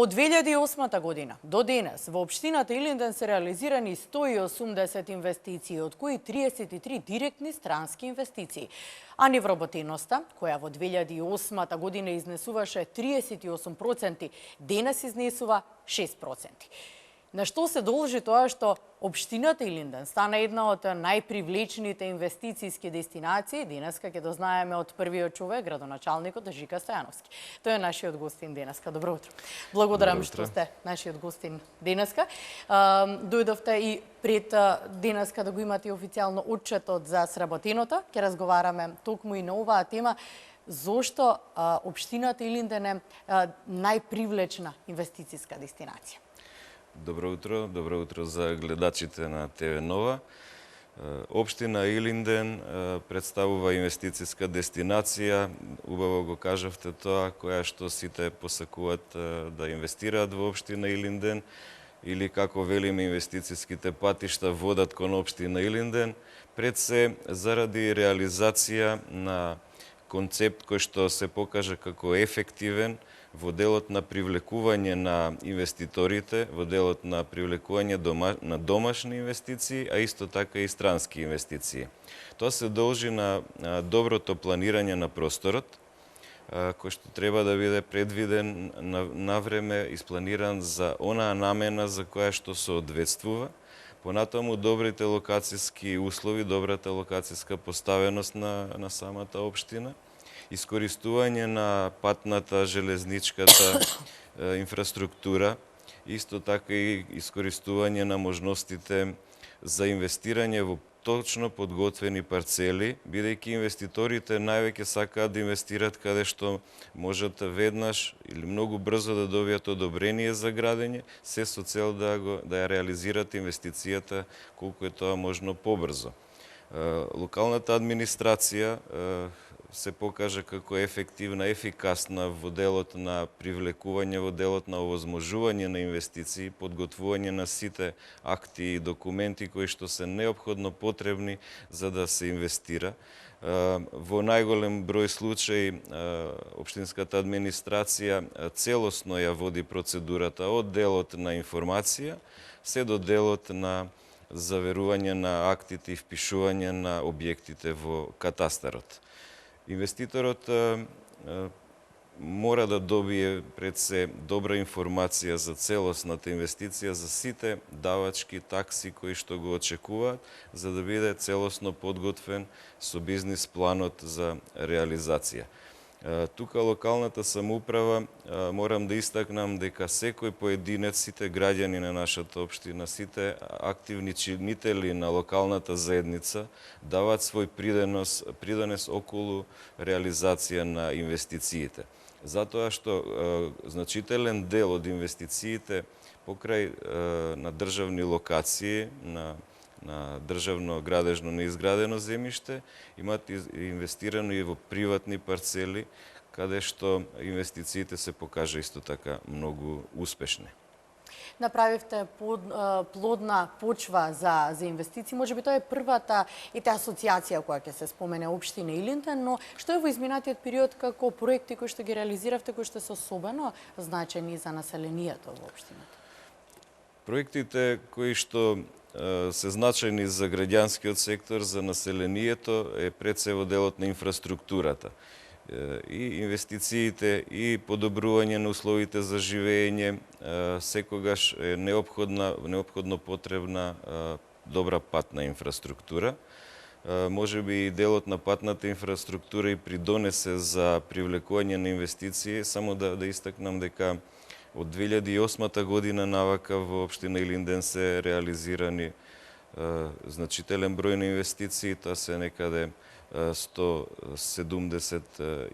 Од 2008 година до денес во општината Илинден се реализирани 180 инвестиции, од кои 33 директни странски инвестиции. А невработеноста, која во 2008 година изнесуваше 38%, денес изнесува 6%. На што се должи тоа што општината Илинден стана една од најпривлечните инвестицијски дестинации? Денеска ќе дознаеме од првиот човек, градоначалникот Жика Стојановски. Тој е нашиот гостин денеска. Добро утро. Благодарам што сте нашиот гостин денеска. Дојдовте и пред денеска да го имате официјално отчетот за сработеното. Ќе разговараме токму и на оваа тема. Зошто општината Илинден е најпривлечна инвестицијска дестинација? Добро утро за гледачите на ТВ Нова. Општина Илинден представува инвестицијска дестинација, убаво го кажавте тоа, која што сите посакуваат да инвестираат во општина Илинден, или како велиме инвестицијските патишта водат кон општина Илинден, пред се заради реализација на концепт кој што се покажа како ефективен во делот на привлекување на инвеститорите, во делот на привлекување на домашни инвестиции, а исто така и странски инвестиции. Тоа се должи на доброто планирање на просторот, кој што треба да биде предвиден на време, испланиран за онаа намена за која што соодветствува. Понатаму добрите локацијски услови, добрата локацијска поставеност на самата општина, искористување на патната, железничката инфраструктура, исто така и искористување на можностите за инвестирање во точно подготвени парцели, бидејќи инвеститорите највеќе сакаат да инвестират каде што можат веднаш или многу брзо да добијат одобрение за градење, се со цел да ја реализират инвестицијата колку е тоа можно побрзо. Локалната администрација се покажа како ефективна, ефикасна во делот на привлекување, во делот на овозможување на инвестиции, подготвување на сите акти и документи кои што се неопходно потребни за да се инвестира. Во најголем број случаи општинската администрација целосно ја води процедурата од делот на информација се до делот на заверување на актите и впишување на објектите во катастарот. Инвеститорот мора да добие пред се добра информација за целосната инвестиција, за сите давачки, такси кои што го очекуваат, за да биде целосно подготвен со бизнис планот за реализација. Тука локалната самоуправа морам да истакнам дека секој поединец, сите граѓани на нашата општина, сите активни чинители на локалната заедница даваат свој придонес околу реализација на инвестициите. Затоа што значителен дел од инвестициите покрај на државни локации, на државно градежно неизградено земјиште, имаат инвестирано и во приватни парцели, каде што инвестициите се покажа исто така многу успешни. Направивте плодна почва за инвестиции. Може би тоа е првата и таа асоциација која ќе се спомене општина Илинден, но што е во изминатиот период како проекти кои што ги реализиравте, кои што се особено значени за населението во општината? Проектите кои што се значени за граѓанскиот сектор, за населението, е пред се во делот на инфраструктурата. И инвестициите, и подобрување на условите за живење, секогаш е неопходно потребна добра патна инфраструктура. Може би и делот на патната инфраструктура и придонесе за привлекување на инвестиции, само да истакнам дека од 2008 година навака во општина Илинден се реализирани значителен број на инвестиции, тоа се некаде 170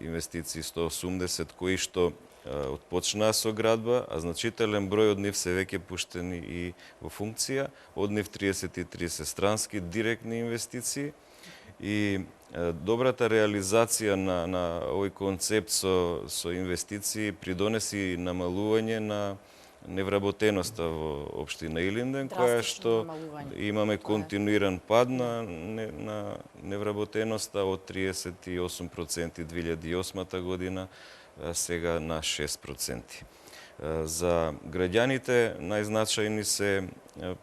инвестиции, 180 кои што отпочнаа со градба, а значителен број од нив се веќе пуштени и во функција, од нив 33 се странски директни инвестиции и добрата реализација на овој концепт со инвестиции придонеси намалување на невработеноста во општина Илинден, која што имаме континуиран пад на невработеноста од 38% 2008 година, сега на 6%. За граѓаните најзначајни се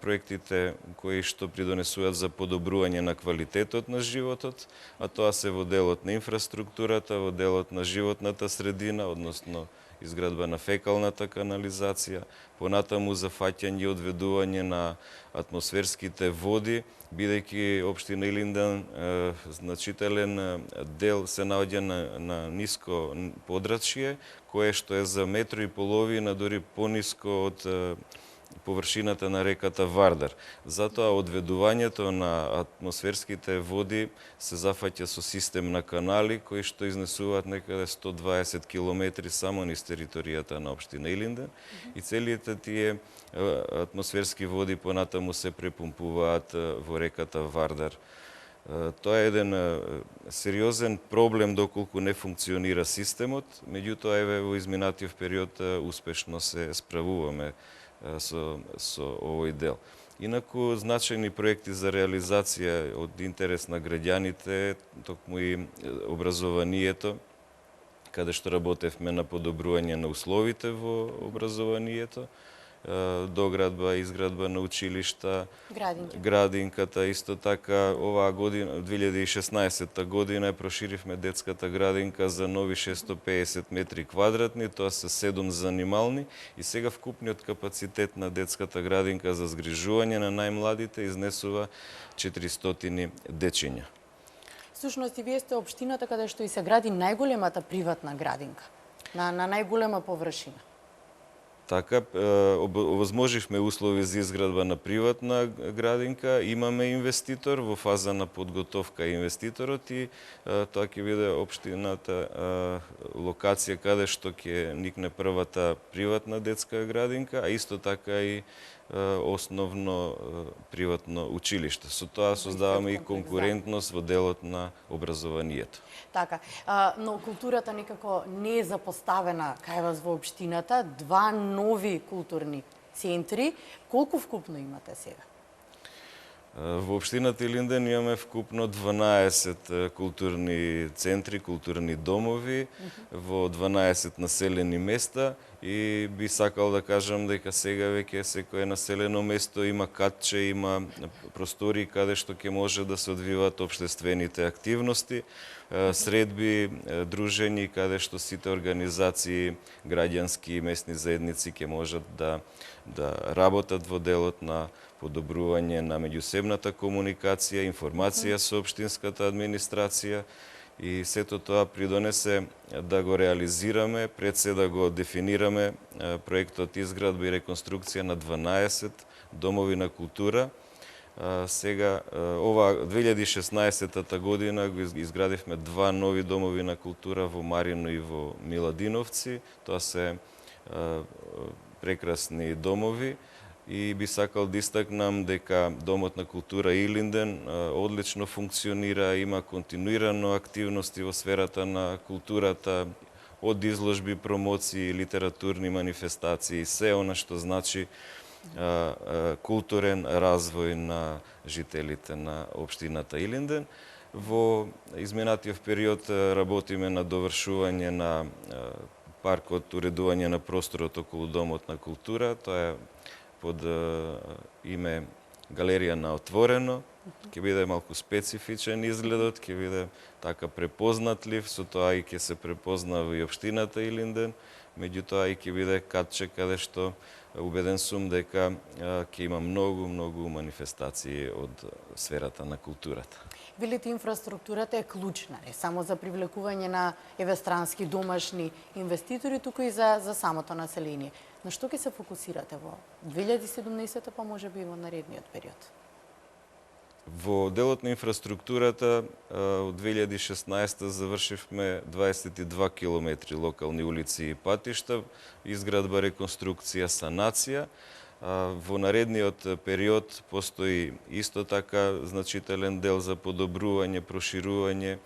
проектите кои што придонесуваат за подобрување на квалитетот на животот, а тоа се во делот на инфраструктурата, во делот на животната средина, односно изградба на фекалната канализација, понатаму зафаќање и одведување на атмосферските води, бидејќи општина Илинден значителен дел се наоѓа на ниско подрачје, кое што е за метро и половина, дори пониско од површината на реката Вардар. Затоа одведувањето на атмосферските води се зафаќа со систем на канали кои што изнесуваат некаде 120 километри само низ територијата на општина Илинден и целите тие атмосферски води понатаму се препумпуваат во реката Вардар. Тоа е еден сериозен проблем доколку не функционира системот, меѓутоа еве во изминатиот период успешно се справуваме со овој дел. Инаку, значајни проекти за реализација од интерес на граѓаните, токму и образованието, каде што работевме на подобрување на условите во образованието, доградба, изградба на училишта, градинката, исто така оваа година, 2016 година, проширивме детската градинка за нови 650 метри квадратни, тоа се 7 занимални и сега вкупниот капацитет на детската градинка за згрижување на најмладите изнесува 400 дечиња. Всушност и вие сте општината каде што и се гради најголемата приватна градинка, на најголема површина. Така, овозможивме услови за изградба на приватна градинка, имаме инвеститор во фаза на подготовка инвеститорот и тоа ќе биде општината локација каде што ќе никне првата приватна детска градинка, а исто така и основно приватно училиште. Со тоа создаваме и конкурентност во делот на образованието. Така, но културата некако не е запоставена кај вас во општината. 2 нови културни центри. Колку вкупно имате сега? Во општината Илинден имаме вкупно 12 културни центри, културни домови во 12 населени места и би сакал да кажам дека сега веќе секое населено место има катче, има простори каде што ќе може да се одвиваат општествените активности, средби, дружења каде што сите организации, граѓански и местни заедници ќе можат да работат во делот на подобрување на меѓусебната комуникација, информација со општинската администрација и сето тоа придонесе да го реализираме, пред се да го дефинираме проектот изградба и реконструкција на 12 домови на култура. Сега, ова 2016 година го изградивме 2 нови домови на култура во Марино и во Миладиновци. Тоа се прекрасни домови. И би сакал да истакнам дека Домот на култура Илинден одлично функционира, има континуирано активности во сферата на културата, од изложби, промоции, литературни манифестации, се она што значи културен развој на жителите на општината Илинден. Во изминатиот период работиме на довршување на паркот, уредување на просторот околу Домот на култура. Тоа е под име Галерија на отворено. Ќе биде малку специфичен изгледот, ќе биде така препознатлив, со тоа и ќе се препознава и општината Илинден, меѓутоа и ќе биде катче каде што убеден сум дека ќе има многу манифестации од сферата на културата. Велите инфраструктурата е клучна, не само за привлекување на странски домашни инвеститори, туку и за самото население. На што ќе се фокусирате во 2017 па може би во наредниот период? Во делот на инфраструктурата од 2016 завршивме 22 километри локални улици и патишта, изградба, реконструкција, санација. Во наредниот период постои исто така значителен дел за подобрување, проширување,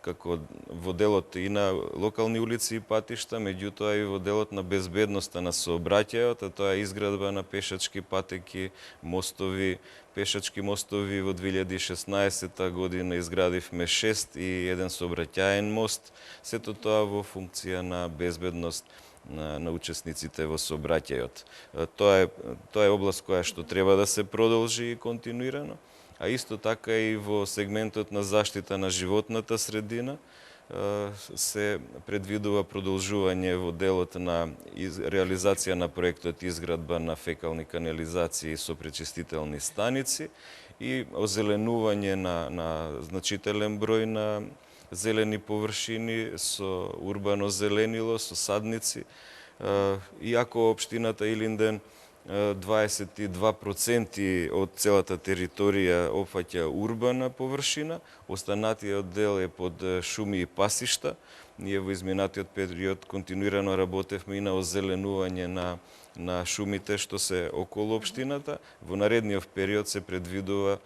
како во делот и на локални улици и патишта, меѓутоа и во делот на безбедноста на сообраќајот, а тоа е изградба на пешачки патеки, мостови, пешачки мостови. Во 2016 година изградивме 6 и еден сообраќаен мост, сето тоа во функција на безбедност на учесниците во сообраќајот. Тоа е област која што треба да се продолжи континуирано, а исто така и во сегментот на заштита на животната средина се предвидува продолжување во делот на реализација на проектот изградба на фекални канализации со пречистителни станици и озеленување на значителен број на зелени површини со урбано зеленило, со садници. Иако општината Илинден 22% од целата територија опфаќа урбана површина, останатиот дел е под шуми и пасишта. Ние во изминатиот период континуирано работевме и на озеленување на шумите што се околу општината. Во наредниот период се предвидува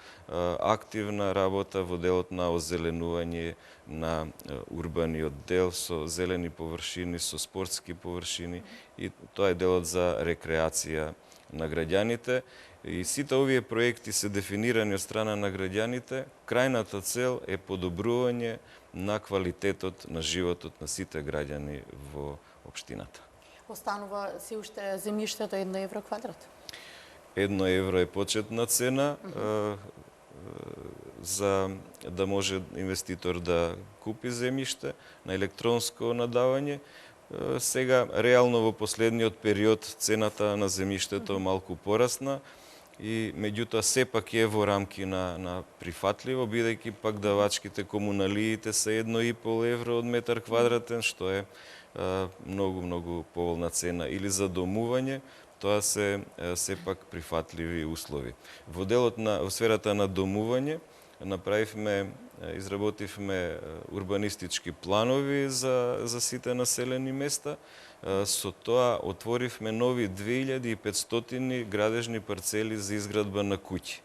активна работа во делот на озеленување на урбаниот дел со зелени површини, со спортски површини, и тоа е делот за рекреација на граѓаните. И сите овие проекти се дефинирани од страна на граѓаните. Крајната цел е подобрување на квалитетот на животот на сите граѓани во општината. Останува се уште земјиштето 1 евро квадрат? 1 евро е почетна цена за да може инвеститор да купи земјиште на електронско надавање. Сега, реално во последниот период, цената на земјиштето малку порасна, и меѓутоа сепак е во рамки на прифатливо, бидејќи пак давачките, комуналиите се 1,5 евро од метар квадратен, што е многу поволна цена. Или за домување, тоа се сепак прифатливи услови. Во делот во сферата на домување изработивме урбанистички планови за сите населени места. Со тоа отворивме нови 2500 градежни парцели за изградба на куќи.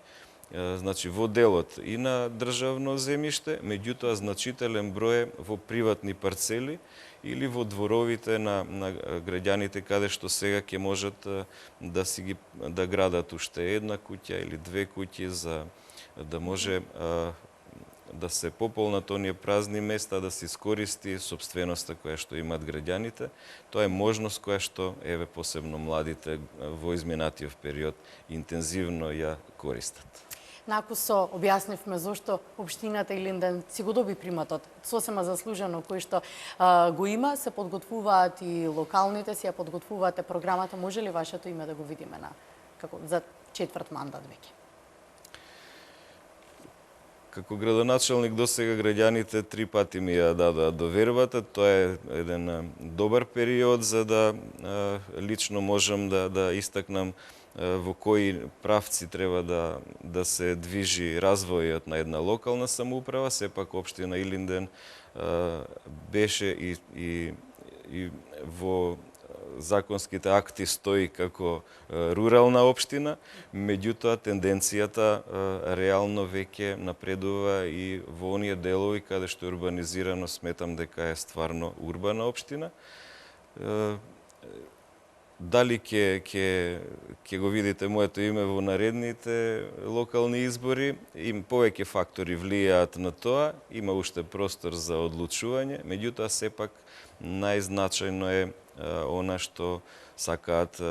Значи, во делот и на државно земјиште, меѓутоа значителен број во приватни парцели или во дворовите на граѓаните, каде што сега ќе можат да градат уште една куќа или 2 куќи, за да може да се пополнат оние празни места, да се искористи собственоста која што имаат граѓаните. Тоа е можност која што, посебно младите во изминатиот период интензивно ја користат. Накусо објаснивме зошто општината Илинден си го доби приматот сосема заслужено кој што го има, се подготвуваат и локалните, си ја подготвуваате програмата. Може ли вашето име да го видиме за 4 мандат веќе? Како градоначалник до сега граѓаните 3 пати ми ја дадоа довербата. Тоа е еден добар период за да лично можам да истакнам во кои правци треба да се движи развојот на една локална самоуправа. Сепак општина Илинден беше и во законските акти стои како рурална општина, меѓутоа тенденцијата реално веќе напредува и во оние делови каде што е урбанизирано, сметам дека е стварно урбана општина. Дали ќе го видите моето име во наредните локални избори, повеќе фактори влијаат на тоа, има уште простор за одлучување, меѓутоа сепак најзначајно е она што сакаат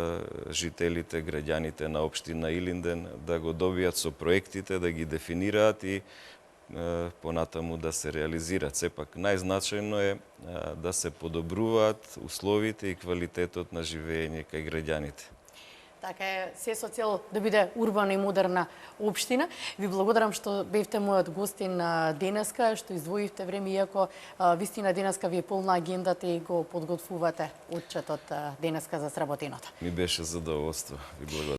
жителите, граѓаните на општина Илинден да го добијат со проектите, да ги дефинираат и понатаму да се реализираат. Сепак најзначајно е да се подобруваат условите и квалитетот на живење кај граѓаните. Така е, се со цел да биде урбана и модерна општина. Ви благодарам што бевте мојот гостин денеска, што издвоивте време, иако вистина денеска ви е полна агендата и го подготвувате отчетот денеска за сработеното. Ми беше задоволство. Ви благодарам.